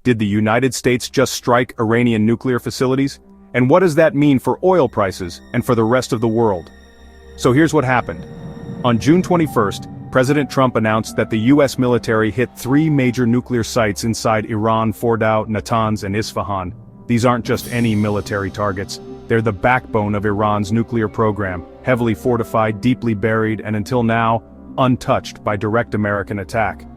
Did the United States just strike Iranian nuclear facilities? And what does that mean for oil prices and for the rest of the world? So here's what happened. On June 21st, President Trump announced that the U.S. military hit 3 major nuclear sites inside Iran: Fordow, Natanz, and Isfahan. These aren't just any military targets. They're the backbone of Iran's nuclear program, heavily fortified, deeply buried, and until now, untouched by direct American attack.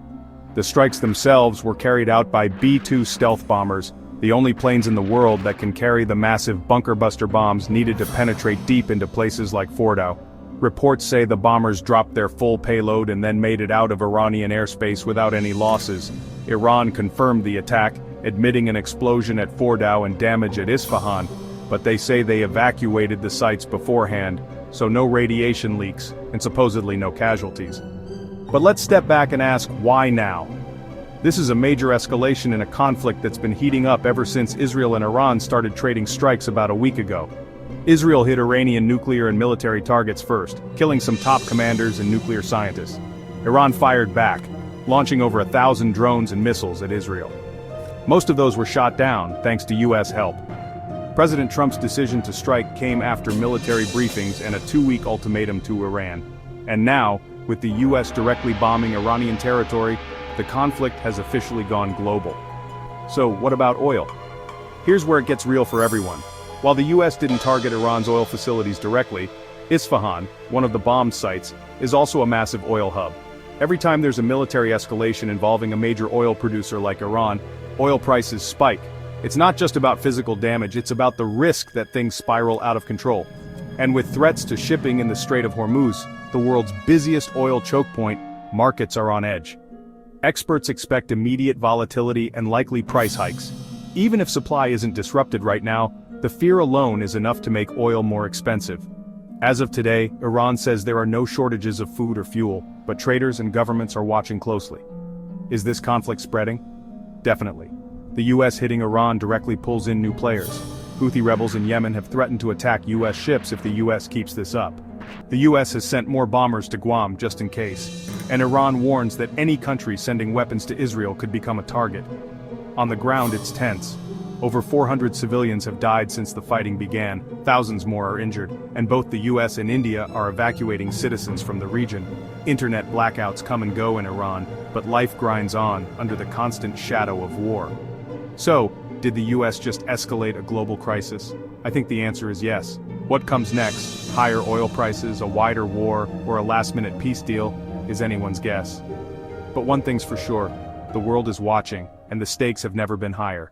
The strikes themselves were carried out by B-2 stealth bombers, the only planes in the world that can carry the massive bunker-buster bombs needed to penetrate deep into places like Fordow. Reports say the bombers dropped their full payload and then made it out of Iranian airspace without any losses. Iran confirmed the attack, admitting an explosion at Fordow and damage at Isfahan, but they say they evacuated the sites beforehand, so no radiation leaks, and supposedly no casualties. But let's step back and ask, why now? This is a major escalation in a conflict that's been heating up ever since Israel and Iran started trading strikes about a week ago. Israel hit Iranian nuclear and military targets first, killing some top commanders and nuclear scientists. Iran fired back, launching over 1,000 drones and missiles at Israel. Most of those were shot down, thanks to U.S. help. President Trump's decision to strike came after military briefings and a 2-week ultimatum to Iran. And now, with the U.S. directly bombing Iranian territory, the conflict has officially gone global. So, what about oil? Here's where it gets real for everyone. While the U.S. didn't target Iran's oil facilities directly, Isfahan, one of the bombed sites, is also a massive oil hub. Every time there's a military escalation involving a major oil producer like Iran, oil prices spike. It's not just about physical damage, it's about the risk that things spiral out of control. And with threats to shipping in the Strait of Hormuz, the world's busiest oil choke point, markets are on edge. Experts expect immediate volatility and likely price hikes. Even if supply isn't disrupted right now, the fear alone is enough to make oil more expensive. As of today, Iran says there are no shortages of food or fuel, but traders and governments are watching closely. Is this conflict spreading? Definitely. The U.S. hitting Iran directly pulls in new players. Houthi rebels in Yemen have threatened to attack U.S. ships if the U.S. keeps this up. The U.S. has sent more bombers to Guam just in case. And Iran warns that any country sending weapons to Israel could become a target. On the ground, it's tense. Over 400 civilians have died since the fighting began, thousands more are injured, and both the US and India are evacuating citizens from the region. Internet blackouts come and go in Iran, but life grinds on under the constant shadow of war. So, did the US just escalate a global crisis? I think the answer is yes. What comes next, higher oil prices, a wider war, or a last-minute peace deal, is anyone's guess. But one thing's for sure, the world is watching, and the stakes have never been higher.